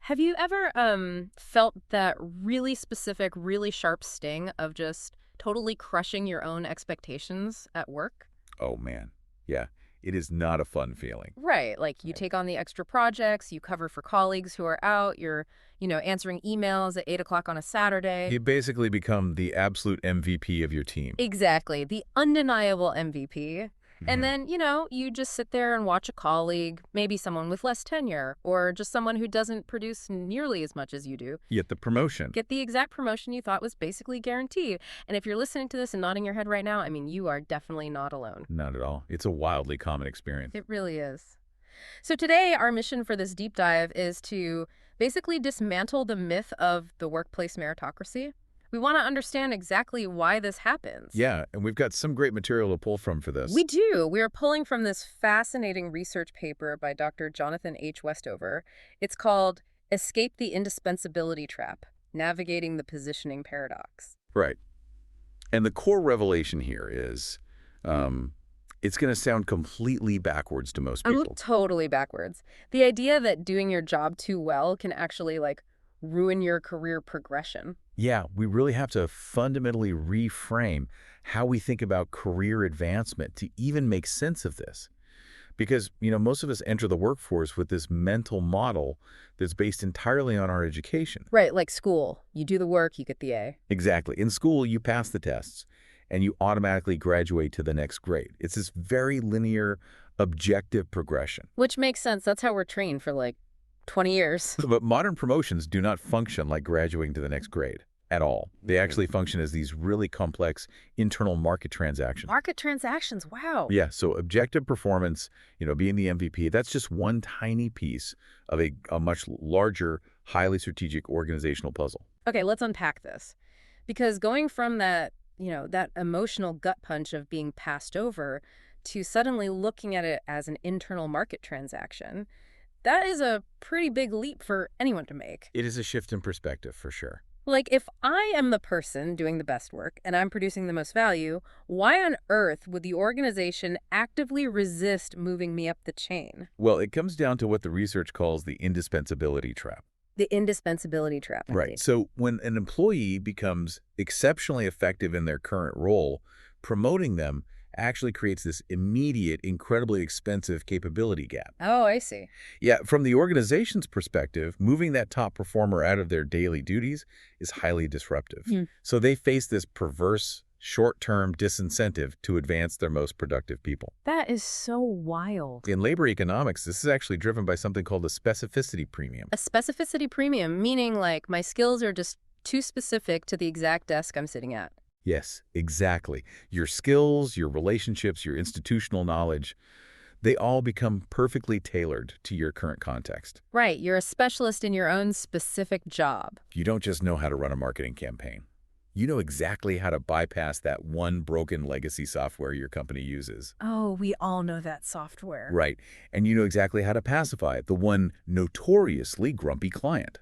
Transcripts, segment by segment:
Have you ever felt that really specific, really sharp sting of just totally crushing your own expectations at work? Oh, man. Yeah, it is not a fun feeling. Right, like you Right. take on the extra projects, you cover for colleagues who are out, you're, answering emails at 8 o'clock on a Saturday. You basically become the absolute MVP of your team. Exactly, the undeniable MVP. And Mhm. then, you just sit there and watch a colleague, maybe someone with less tenure, or just someone who doesn't produce nearly as much as you do, Yet the promotion. get the exact promotion you thought was basically guaranteed. And if you're listening to this and nodding your head right now, I mean, you are definitely not alone. Not at all. It's a wildly common experience. It really is. So today, our mission for this deep dive is to basically dismantle the myth of the workplace meritocracy. We want to understand exactly why this happens. Yeah, and we've got some great material to pull from for We this. do. We are pulling from this fascinating research paper by Dr. Jonathan H. Westover. It's called Escape the Indispensability Trap, Navigating the Positioning Paradox. Right. And the core revelation here is it's going to sound completely backwards to most I'm people. totally backwards. The idea that doing your job too well can actually, ruin your career progression. Yeah, we really have to fundamentally reframe how we think about career advancement to even make sense of this. Because, most of us enter the workforce with this mental model that's based entirely on our education. Right, like school. You do the work, you get the A. Exactly. In school, you pass the tests and you automatically graduate to the next grade. It's this very linear, objective progression. Which makes sense. That's how we're trained for 20 years. But modern promotions do not function like graduating to the next grade at all. They actually function as these really complex internal market transactions. Market transactions, wow. Yeah, so objective performance, being the MVP, that's just one tiny piece of a much larger, highly strategic organizational puzzle. Okay, let's unpack this. Because going from that emotional gut punch of being passed over to suddenly looking at it as an internal market transaction, that is a pretty big leap for anyone to make. It is a shift in perspective for sure. Like, if I am the person doing the best work and I'm producing the most value, why on earth would the organization actively resist moving me up the chain? Well, it comes down to what the research calls the indispensability trap. The indispensability trap, Right. indeed. So when an employee becomes exceptionally effective in their current role, promoting them actually creates this immediate, incredibly expensive capability gap. Oh, I see. Yeah, from the organization's perspective, moving that top performer out of their daily duties is highly disruptive. Hmm. So they face this perverse, short-term disincentive to advance their most productive people. That is so wild. In labor economics, this is actually driven by something called a specificity premium. A specificity premium, meaning my skills are just too specific to the exact desk I'm sitting at. Yes, exactly. Your skills, your relationships, your institutional knowledge, they all become perfectly tailored to your current context. Right, you're a specialist in your own specific job. You don't just know how to run a marketing campaign. You know exactly how to bypass that one broken legacy software your company uses. Oh, we all know that software. Right. And you know exactly how to pacify the one notoriously grumpy client.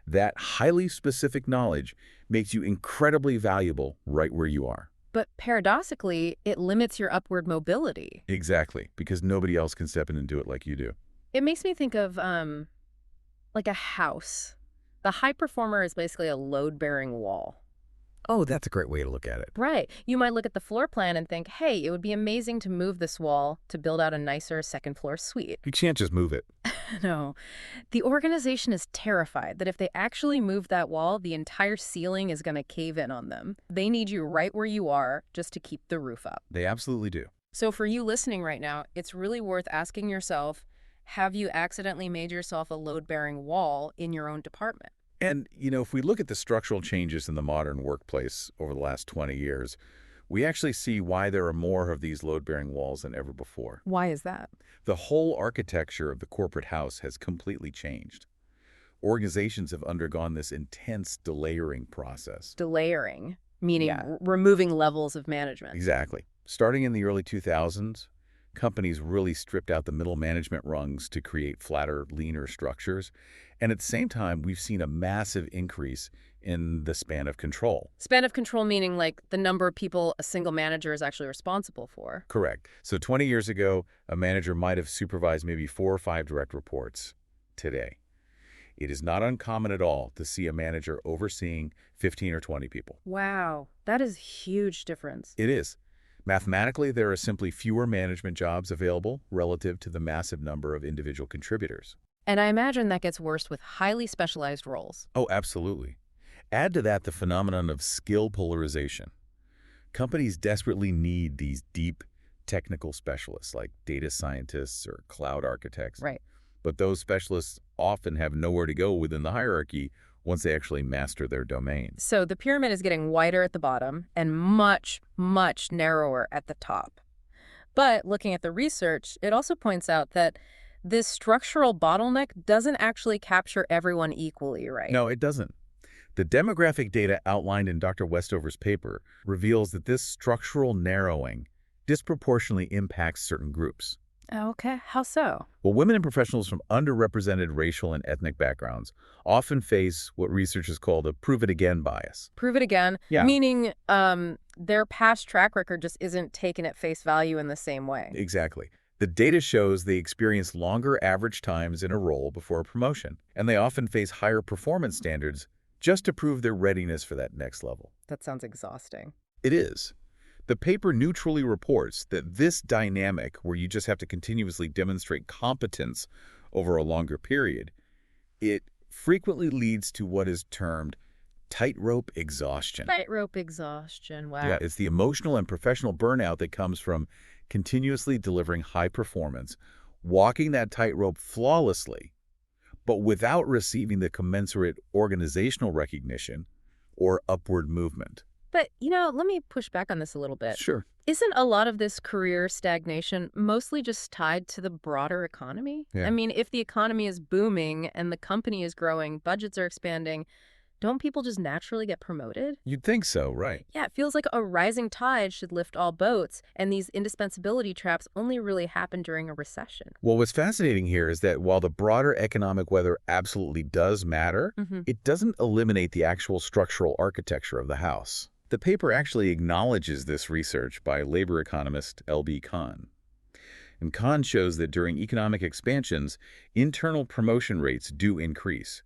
That highly specific knowledge makes you incredibly valuable right where you are. But paradoxically, it limits your upward mobility. Exactly, because nobody else can step in and do it like you do. It makes me think of like a house. The high performer is basically a load-bearing wall. Oh, that's a great way to look at it. Right. You might look at the floor plan and think, hey, it would be amazing to move this wall to build out a nicer second floor suite. You can't just move it. No. The organization is terrified that if they actually move that wall, the entire ceiling is going to cave in on them. They need you right where you are just to keep the roof up. They absolutely do. So for you listening right now, it's really worth asking yourself, have you accidentally made yourself a load-bearing wall in your own department? And, if we look at the structural changes in the modern workplace over the last 20 years, we actually see why there are more of these load-bearing walls than ever before. Why is that? The whole architecture of the corporate house has completely changed. Organizations have undergone this intense delayering process. Delayering, meaning Yeah. removing levels of management. Exactly. Starting in the early 2000s, companies really stripped out the middle management rungs to create flatter, leaner structures. And at the same time, we've seen a massive increase in the span of control. Span of control meaning the number of people a single manager is actually responsible for. Correct. So 20 years ago, a manager might have supervised maybe 4 or 5 direct reports. Today, It is not uncommon at all to see a manager overseeing 15 or 20 people. Wow, that is a huge difference. It is. Mathematically, there are simply fewer management jobs available relative to the massive number of individual contributors. And I imagine that gets worse with highly specialized roles. Oh, absolutely. Add to that the phenomenon of skill polarization. Companies desperately need these deep technical specialists like data scientists or cloud architects. Right. But those specialists often have nowhere to go within the hierarchy once they actually master their domain. So the pyramid is getting wider at the bottom and much, much narrower at the top. But looking at the research, it also points out that this structural bottleneck doesn't actually capture everyone equally, right? No, it doesn't. The demographic data outlined in Dr. Westover's paper reveals that this structural narrowing disproportionately impacts certain groups. Okay, how so? Well, women and professionals from underrepresented racial and ethnic backgrounds often face what researchers call the prove-it-again bias. Prove it again, Yeah. meaning their past track record just isn't taken at face value in the same way. Exactly. The data shows they experience longer average times in a role before a promotion, and they often face higher performance standards just to prove their readiness for that next level. That sounds exhausting. It is. The paper neutrally reports that this dynamic, where you just have to continuously demonstrate competence over a longer period, it frequently leads to what is termed tightrope exhaustion. Tightrope exhaustion, wow. Yeah, it's the emotional and professional burnout that comes from continuously delivering high performance, walking that tightrope flawlessly, but without receiving the commensurate organizational recognition or upward movement. But, let me push back on this a little bit. Sure. Isn't a lot of this career stagnation mostly just tied to the broader economy? Yeah. I mean, if the economy is booming and the company is growing, budgets are expanding, don't people just naturally get promoted? You'd think so, right? Yeah, it feels like a rising tide should lift all boats, and these indispensability traps only really happen during a recession. Well, what's fascinating here is that while the broader economic weather absolutely does matter, it doesn't eliminate the actual structural architecture of the house. The paper actually acknowledges this research by labor economist L.B. Kahn. And Kahn shows that during economic expansions, internal promotion rates do increase.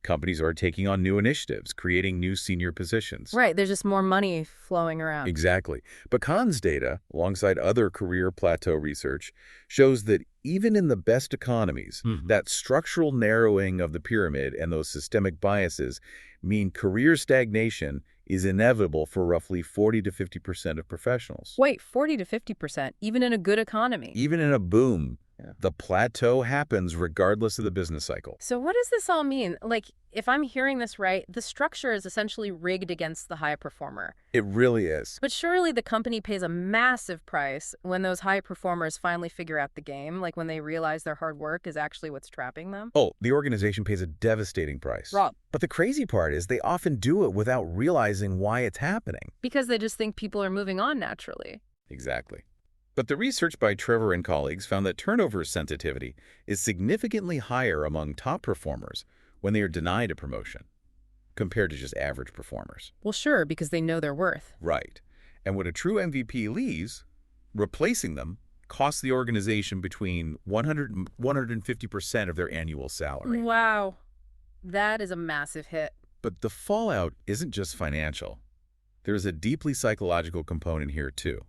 Companies are taking on new initiatives, creating new senior positions. Right, there's just more money flowing around. Exactly. But Kahn's data, alongside other career plateau research, shows that even in the best economies, that structural narrowing of the pyramid and those systemic biases mean career stagnation is inevitable for roughly 40 to 50% of professionals. Wait, 40 to 50%, even in a good economy? Even in a boom, the plateau happens regardless of the business cycle. So what does this all mean? Like, if I'm hearing this right, the structure is essentially rigged against the high performer. It really is. But surely the company pays a massive price when those high performers finally figure out the game, like when they realize their hard work is actually what's trapping them. Oh, the organization pays a devastating price. Rob. But the crazy part is they often do it without realizing why it's happening. Because they just think people are moving on naturally. Exactly. But the research by Trevor and colleagues found that turnover sensitivity is significantly higher among top performers when they are denied a promotion compared to just average performers. Well, sure, because they know their worth. Right. And when a true MVP leaves, replacing them costs the organization between 100 and 150% of their annual salary. Wow. That is a massive hit. But the fallout isn't just financial. There's a deeply psychological component here, too.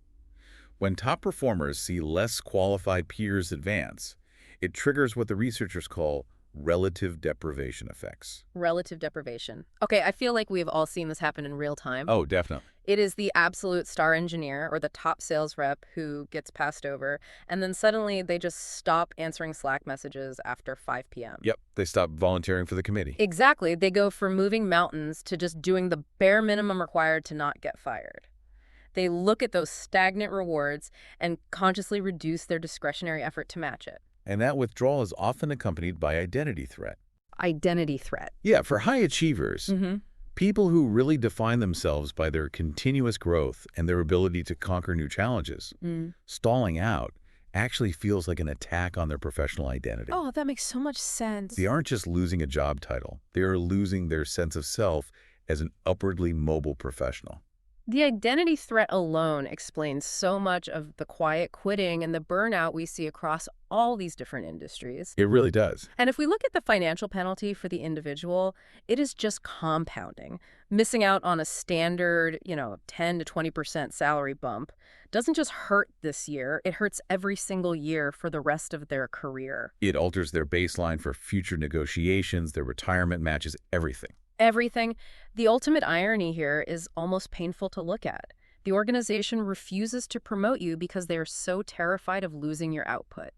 When top performers see less qualified peers advance, it triggers what the researchers call relative deprivation effects. Relative deprivation. Okay, I feel like we have all seen this happen in real time. Oh, definitely. It is the absolute star engineer or the top sales rep who gets passed over, and then suddenly they just stop answering Slack messages after 5 p.m. Yep, they stop volunteering for the committee. Exactly. They go from moving mountains to just doing the bare minimum required to not get fired. They look at those stagnant rewards and consciously reduce their discretionary effort to match it. And that withdrawal is often accompanied by identity threat. Identity threat. Yeah, for high achievers, people who really define themselves by their continuous growth and their ability to conquer new challenges, stalling out actually feels like an attack on their professional identity. Oh, that makes so much sense. They aren't just losing a job title. They are losing their sense of self as an upwardly mobile professional. The identity threat alone explains so much of the quiet quitting and the burnout we see across all these different industries. It really does. And if we look at the financial penalty for the individual, it is just compounding. Missing out on a standard, 10 to 20% salary bump doesn't just hurt this year, it hurts every single year for the rest of their career. It alters their baseline for future negotiations, their retirement matches, everything. Everything. The ultimate irony here is almost painful to look at. The organization refuses to promote you because they are so terrified of losing your output.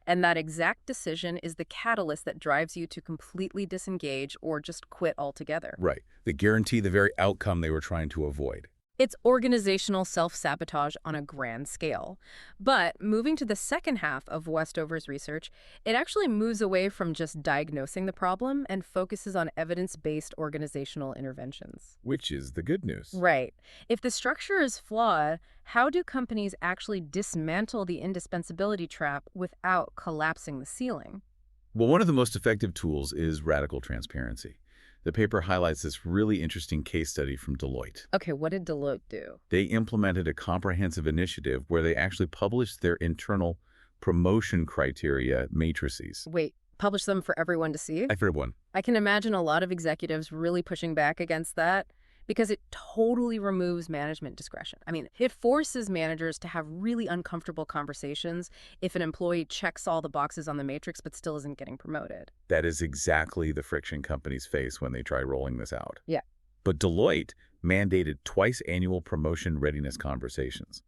And that exact decision is the catalyst that drives you to completely disengage or just quit altogether. Right. They guarantee the very outcome they were trying to avoid. It's organizational self-sabotage on a grand scale. But moving to the second half of Westover's research, it actually moves away from just diagnosing the problem and focuses on evidence-based organizational interventions. Which is the good news. Right. If the structure is flawed, how do companies actually dismantle the indispensability trap without collapsing the ceiling? Well, one of the most effective tools is radical transparency. The paper highlights this really interesting case study from Deloitte. Okay, what did Deloitte do? They implemented a comprehensive initiative where they actually published their internal promotion criteria matrices. Wait, publish them for everyone to see? Everyone. I can imagine a lot of executives really pushing back against that because it totally removes management discretion. I mean, it forces managers to have really uncomfortable conversations if an employee checks all the boxes on the matrix but still isn't getting promoted. That is exactly the friction companies face when they try rolling this out. Yeah. But Deloitte mandated twice annual promotion readiness conversations,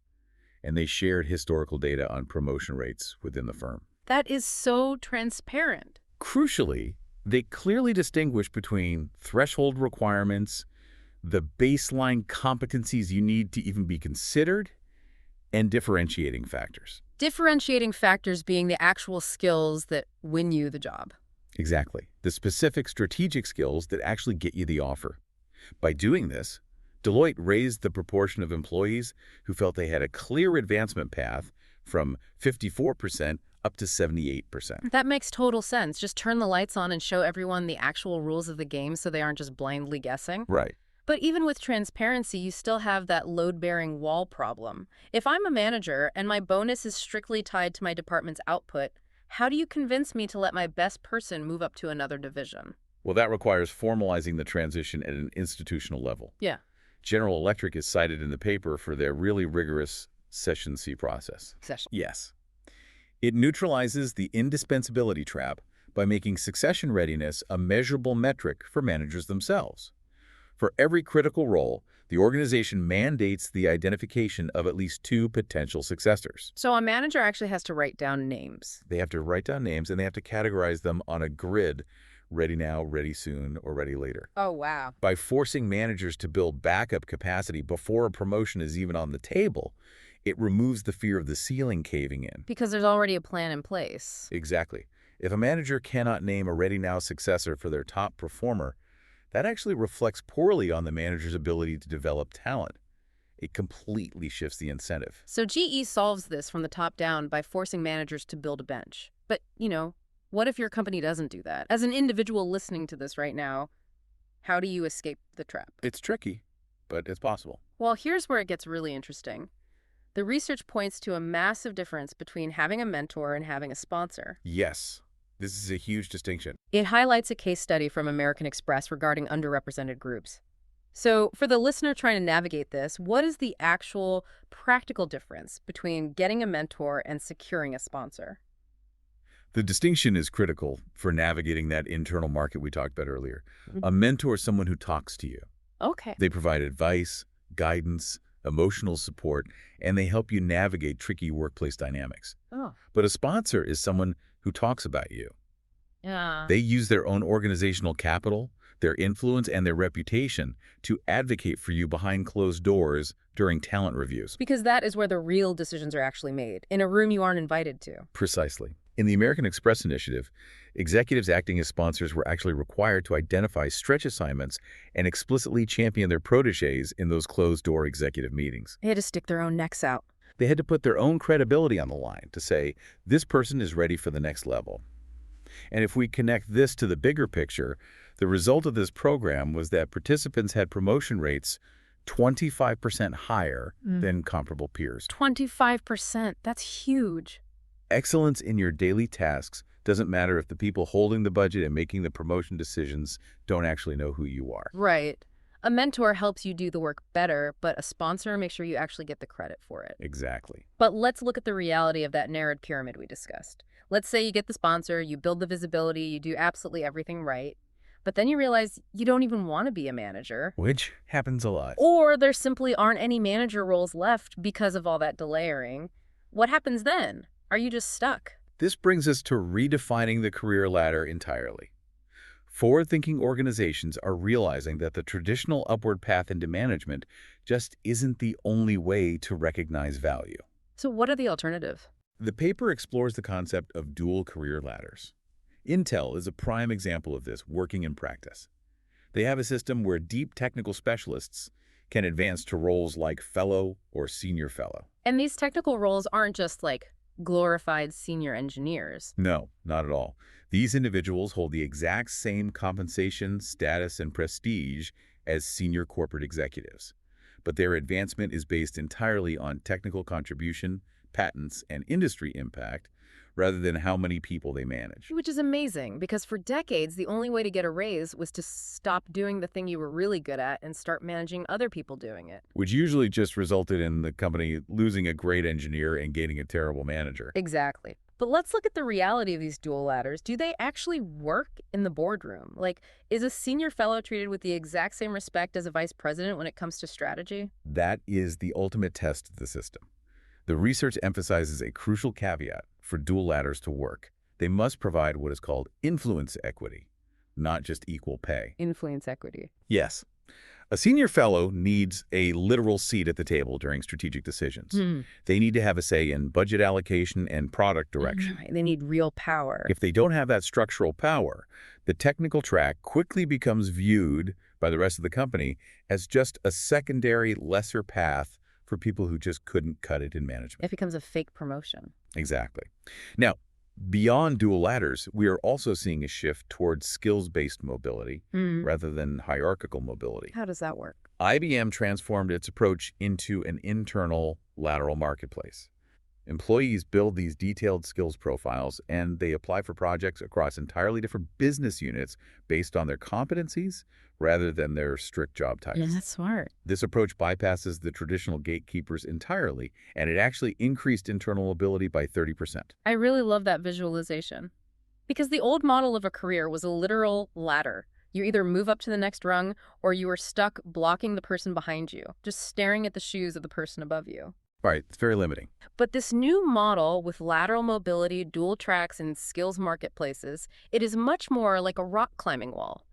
and they shared historical data on promotion rates within the firm. That is so transparent. Crucially, they clearly distinguish between threshold requirements, the baseline competencies you need to even be considered, and differentiating factors. Differentiating factors being the actual skills that win you the job. Exactly. The specific strategic skills that actually get you the offer. By doing this, Deloitte raised the proportion of employees who felt they had a clear advancement path from 54% up to 78%. That makes total sense. Just turn the lights on and show everyone the actual rules of the game so they aren't just blindly guessing. Right. But even with transparency, you still have that load-bearing wall problem. If I'm a manager and my bonus is strictly tied to my department's output, how do you convince me to let my best person move up to another division? Well, that requires formalizing the transition at an institutional level. Yeah. General Electric is cited in the paper for their really rigorous Session C process. Yes. It neutralizes the indispensability trap by making succession readiness a measurable metric for managers themselves. For every critical role, the organization mandates the identification of at least 2 potential successors. So a manager actually has to write down names. They have to write down names, and they have to categorize them on a grid: ready now, ready soon, or ready later. Oh, wow. By forcing managers to build backup capacity before a promotion is even on the table, it removes the fear of the ceiling caving in. Because there's already a plan in place. Exactly. If a manager cannot name a ready now successor for their top performer, that actually reflects poorly on the manager's ability to develop talent. It completely shifts the incentive. So GE solves this from the top down by forcing managers to build a bench. But, what if your company doesn't do that? As an individual listening to this right now, how do you escape the trap? It's tricky, but it's possible. Well, here's where it gets really interesting. The research points to a massive difference between having a mentor and having a sponsor. Yes, this is a huge distinction. It highlights a case study from American Express regarding underrepresented groups. So for the listener trying to navigate this, what is the actual practical difference between getting a mentor and securing a sponsor? The distinction is critical for navigating that internal market we talked about earlier. Mm-hmm. A mentor is someone who talks to you. Okay. They provide advice, guidance, emotional support, and they help you navigate tricky workplace dynamics. Oh. But a sponsor is someone who talks about you. Yeah. They use their own organizational capital, their influence, and their reputation to advocate for you behind closed doors during talent reviews. Because that is where the real decisions are actually made, in a room you aren't invited to. Precisely. In the American Express initiative, executives acting as sponsors were actually required to identify stretch assignments and explicitly champion their protégés in those closed-door executive meetings. They had to stick their own necks out. They had to put their own credibility on the line to say, this person is ready for the next level. And if we connect this to the bigger picture, the result of this program was that participants had promotion rates 25% higher than comparable peers. 25%. That's huge. Excellence in your daily tasks doesn't matter if the people holding the budget and making the promotion decisions don't actually know who you are. Right. A mentor helps you do the work better, but a sponsor makes sure you actually get the credit for it. Exactly. But let's look at the reality of that narrowed pyramid we discussed. Let's say you get the sponsor, you build the visibility, you do absolutely everything right, but then you realize you don't even want to be a manager. Which happens a lot. Or there simply aren't any manager roles left because of all that delayering. What happens then? Are you just stuck? This brings us to redefining the career ladder entirely. Forward-thinking organizations are realizing that the traditional upward path into management just isn't the only way to recognize value. So what are the alternatives? The paper explores the concept of dual career ladders. Intel is a prime example of this working in practice. They have a system where deep technical specialists can advance to roles like fellow or senior fellow. And these technical roles aren't just like glorified senior engineers. No, not at all. These individuals hold the exact same compensation, status, and prestige as senior corporate executives. But their advancement is based entirely on technical contribution, patents, and industry impact, rather than how many people they manage. Which is amazing, because for decades, the only way to get a raise was to stop doing the thing you were really good at and start managing other people doing it. Which usually just resulted in the company losing a great engineer and gaining a terrible manager. Exactly. But let's look at the reality of these dual ladders. Do they actually work in the boardroom? Like, is a senior fellow treated with the exact same respect as a vice president when it comes to strategy? That is the ultimate test of the system. The research emphasizes a crucial caveat for dual ladders to work. They must provide what is called influence equity, not just equal pay. Influence equity. Yes. A senior fellow needs a literal seat at the table during strategic decisions. They need to have a say in budget allocation and product direction. They need real power. If they don't have that structural power, the technical track quickly becomes viewed by the rest of the company as just a secondary, lesser path for people who just couldn't cut it in management. It becomes a fake promotion. Exactly. Now, beyond dual ladders, we are also seeing a shift towards skills-based mobility rather than hierarchical mobility. How does that work? IBM transformed its approach into an internal lateral marketplace. Employees build these detailed skills profiles, and they apply for projects across entirely different business units based on their competencies rather than their strict job titles. Yeah, that's smart. This approach bypasses the traditional gatekeepers entirely, and it actually increased internal mobility by 30%. I really love that visualization. Because the old model of a career was a literal ladder. You either move up to the next rung, or you were stuck blocking the person behind you, just staring at the shoes of the person above you. Right, it's very limiting. But this new model with lateral mobility, dual tracks, and skills marketplaces, it is much more like a rock climbing wall.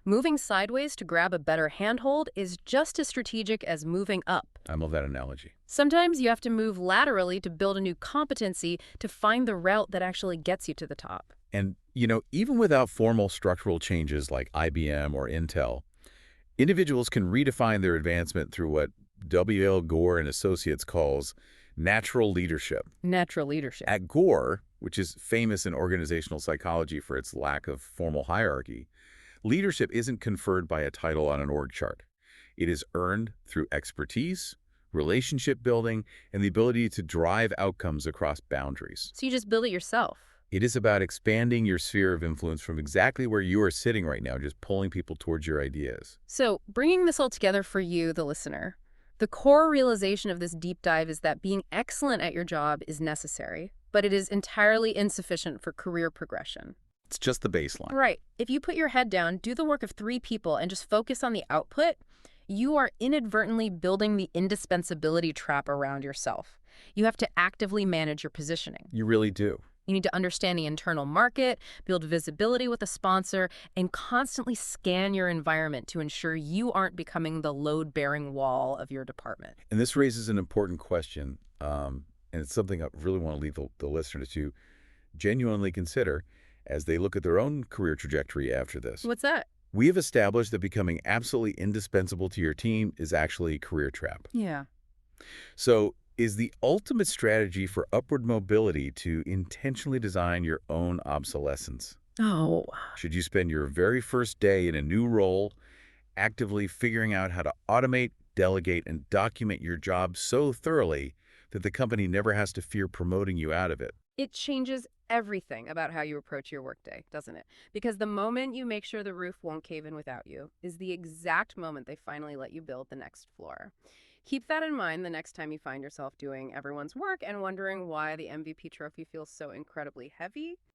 Moving sideways to grab a better handhold is just as strategic as moving up. I love that analogy. Sometimes you have to move laterally to build a new competency to find the route that actually gets you to the top. And, even without formal structural changes like IBM or Intel, individuals can redefine their advancement through what W.L. Gore and Associates calls natural leadership. Natural leadership. At Gore, which is famous in organizational psychology for its lack of formal hierarchy, leadership isn't conferred by a title on an org chart. It is earned through expertise, relationship building, and the ability to drive outcomes across boundaries. So you just build it yourself. It is about expanding your sphere of influence from exactly where you are sitting right now, just pulling people towards your ideas. So bringing this all together for you, the listener, the core realization of this deep dive is that being excellent at your job is necessary, but it is entirely insufficient for career progression. It's just the baseline. Right. If you put your head down, do the work of 3 people, and just focus on the output, you are inadvertently building the indispensability trap around yourself. You have to actively manage your positioning. You really do. You need to understand the internal market, build visibility with a sponsor, and constantly scan your environment to ensure you aren't becoming the load-bearing wall of your department. And this raises an important question, and it's something I really want to leave the listener to genuinely consider as they look at their own career trajectory after this. What's that? We have established that becoming absolutely indispensable to your team is actually a career trap. Yeah. So, is the ultimate strategy for upward mobility to intentionally design your own obsolescence? Oh. Should you spend your very first day in a new role actively figuring out how to automate, delegate, and document your job so thoroughly that the company never has to fear promoting you out of it. It changes everything about how you approach your workday, doesn't it? Because the moment you make sure the roof won't cave in without you is the exact moment they finally let you build the next floor. Keep that in mind the next time you find yourself doing everyone's work and wondering why the MVP trophy feels so incredibly heavy.